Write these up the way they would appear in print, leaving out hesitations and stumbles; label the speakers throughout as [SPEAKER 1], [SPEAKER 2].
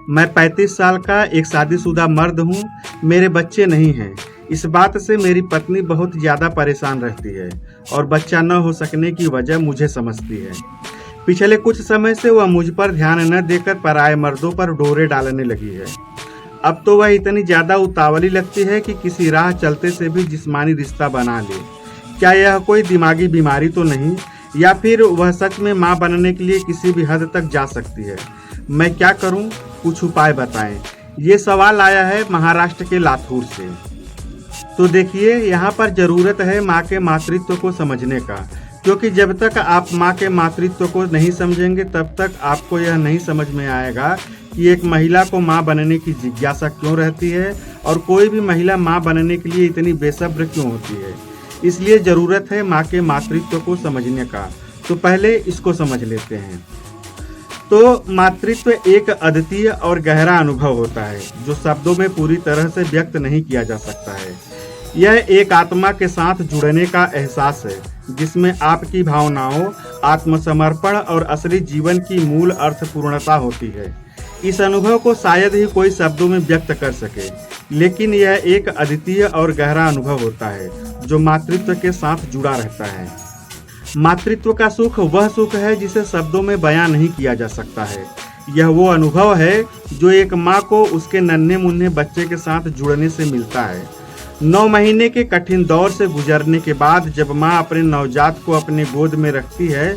[SPEAKER 1] मैं 35 साल का एक शादीशुदा मर्द हूँ। मेरे बच्चे नहीं हैं। इस बात से मेरी पत्नी बहुत ज़्यादा परेशान रहती है और बच्चा न हो सकने की वजह मुझे समझती है। पिछले कुछ समय से वह मुझ पर ध्यान न देकर पराये मर्दों पर डोरे डालने लगी है। अब तो वह इतनी ज़्यादा उतावली लगती है कि किसी राह चलते से भी जिस्मानी रिश्ता बना ले। क्या यह कोई दिमागी बीमारी तो नहीं, या फिर वह सच में माँ बनने के लिए किसी भी हद तक जा सकती है? मैं क्या करूं? कुछ उपाय बताएं। ये सवाल आया है महाराष्ट्र के लातूर से। तो देखिए, यहाँ पर ज़रूरत है माँ के मातृत्व को समझने का, क्योंकि जब तक आप माँ के मातृत्व को नहीं समझेंगे तब तक आपको यह नहीं समझ में आएगा कि एक महिला को माँ बनने की जिज्ञासा क्यों रहती है और कोई भी महिला माँ बनने के लिए इतनी बेसब्र क्यों होती है। इसलिए ज़रूरत है माँ के मातृत्व को समझने का। तो पहले इसको समझ लेते हैं। तो मातृत्व एक अद्वितीय और गहरा अनुभव होता है जो शब्दों में पूरी तरह से व्यक्त नहीं किया जा सकता है। यह एक आत्मा के साथ जुड़ने का एहसास है जिसमें आपकी भावनाओं, आत्मसमर्पण और असली जीवन की मूल अर्थपूर्णता होती है। इस अनुभव को शायद ही कोई शब्दों में व्यक्त कर सके, लेकिन यह एक अद्वितीय और गहरा अनुभव होता है जो मातृत्व के साथ जुड़ा रहता है। मातृत्व का सुख वह सुख है जिसे शब्दों में बयां नहीं किया जा सकता है। यह वो अनुभव है जो एक माँ को उसके नन्हे मुन्ने बच्चे के साथ जुड़ने से मिलता है। 9 महीने के कठिन दौर से गुजरने के बाद जब माँ अपने नवजात को अपने गोद में रखती है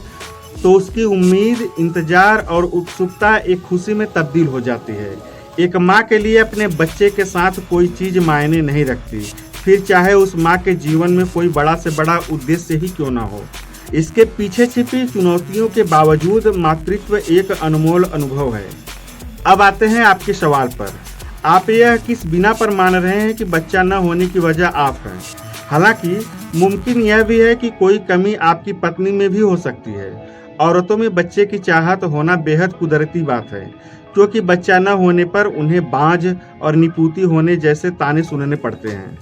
[SPEAKER 1] तो उसकी उम्मीद, इंतजार और उत्सुकता एक खुशी में तब्दील हो जाती है। एक माँ के लिए अपने बच्चे के साथ कोई चीज़ मायने नहीं रखती, फिर चाहे उस माँ के जीवन में कोई बड़ा से बड़ा उद्देश्य ही क्यों ना हो। इसके पीछे छिपी चुनौतियों के बावजूद मातृत्व एक अनमोल अनुभव है। अब आते हैं आपके सवाल पर। आप यह किस बिना पर मान रहे हैं कि बच्चा न होने की वजह आप हैं? हालांकि मुमकिन यह भी है कि कोई कमी आपकी पत्नी में भी हो सकती है। औरतों में बच्चे की चाहत होना बेहद कुदरती बात है, क्योंकि बच्चा न होने पर उन्हें बांझ और निपुती होने जैसे ताने सुनने पड़ते हैं।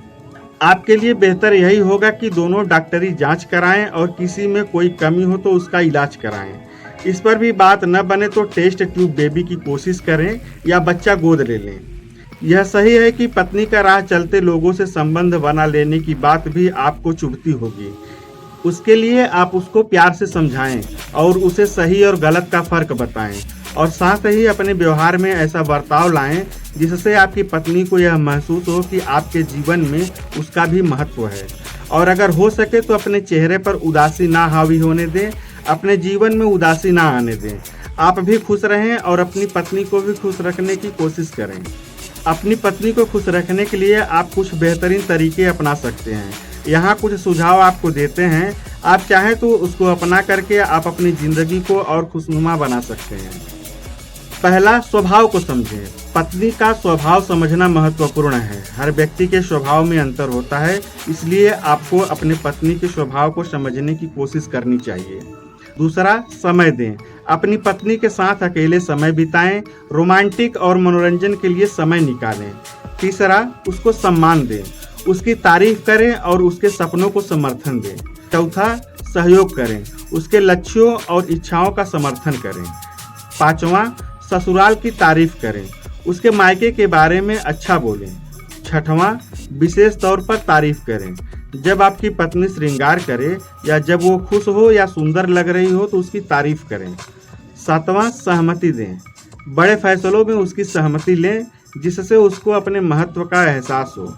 [SPEAKER 1] आपके लिए बेहतर यही होगा कि दोनों डॉक्टरी जांच कराएं और किसी में कोई कमी हो तो उसका इलाज कराएं। इस पर भी बात न बने तो टेस्ट ट्यूब बेबी की कोशिश करें या बच्चा गोद ले लें। यह सही है कि पत्नी का राह चलते लोगों से संबंध बना लेने की बात भी आपको चुभती होगी। उसके लिए आप उसको प्यार से समझाएं और उसे सही और गलत का फर्क बताएं, और साथ ही अपने व्यवहार में ऐसा बर्ताव लाएं जिससे आपकी पत्नी को यह महसूस हो कि आपके जीवन में उसका भी महत्व है। और अगर हो सके तो अपने चेहरे पर उदासी ना हावी होने दें, अपने जीवन में उदासी ना आने दें। आप भी खुश रहें और अपनी पत्नी को भी खुश रखने की कोशिश करें। अपनी पत्नी को खुश रखने के लिए आप कुछ बेहतरीन तरीके अपना सकते हैं। यहाँ कुछ सुझाव आपको देते हैं। आप चाहें तो उसको अपना करके आप अपनी ज़िंदगी को और खुशनुमा बना सकते हैं। पहला, स्वभाव को समझें। पत्नी का स्वभाव समझना महत्वपूर्ण है। हर व्यक्ति के स्वभाव में अंतर होता है, इसलिए आपको अपने पत्नी के स्वभाव को समझने की कोशिश करनी चाहिए। दूसरा, समय दें। अपनी पत्नी के साथ अकेले समय बिताएं, रोमांटिक और मनोरंजन के लिए समय निकालें। तीसरा, उसको सम्मान दें। उसकी तारीफ करें और उसके सपनों को समर्थन दें। चौथा, सहयोग करें। उसके लक्ष्यों और इच्छाओं का समर्थन करें। पांचवा, ससुराल की तारीफ करें। उसके मायके के बारे में अच्छा बोलें। छठवां, विशेष तौर पर तारीफ करें। जब आपकी पत्नी श्रृंगार करे या जब वो खुश हो या सुंदर लग रही हो तो उसकी तारीफ करें। सातवां, सहमति दें। बड़े फैसलों में उसकी सहमति लें जिससे उसको अपने महत्व का एहसास हो।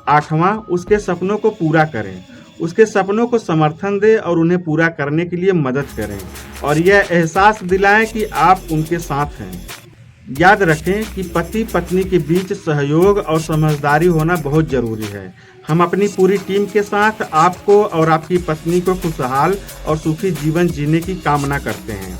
[SPEAKER 1] आठवां, उसके सपनों को पूरा करें। उसके सपनों को समर्थन दें और उन्हें पूरा करने के लिए मदद करें और यह एहसास दिलाएं कि आप उनके साथ हैं। याद रखें कि पति पत्नी के बीच सहयोग और समझदारी होना बहुत ज़रूरी है। हम अपनी पूरी टीम के साथ आपको और आपकी पत्नी को खुशहाल और सुखी जीवन जीने की कामना करते हैं।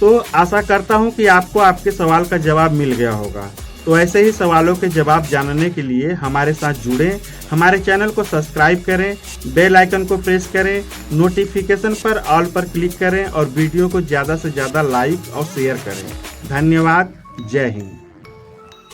[SPEAKER 1] तो आशा करता हूं कि आपको आपके सवाल का जवाब मिल गया होगा। तो ऐसे ही सवालों के जवाब जानने के लिए हमारे साथ जुड़ें। हमारे चैनल को सब्सक्राइब करें, बेल आइकन को प्रेस करें, नोटिफिकेशन पर ऑल पर क्लिक करें और वीडियो को ज़्यादा से ज़्यादा लाइक और शेयर करें। धन्यवाद। जय हिंद।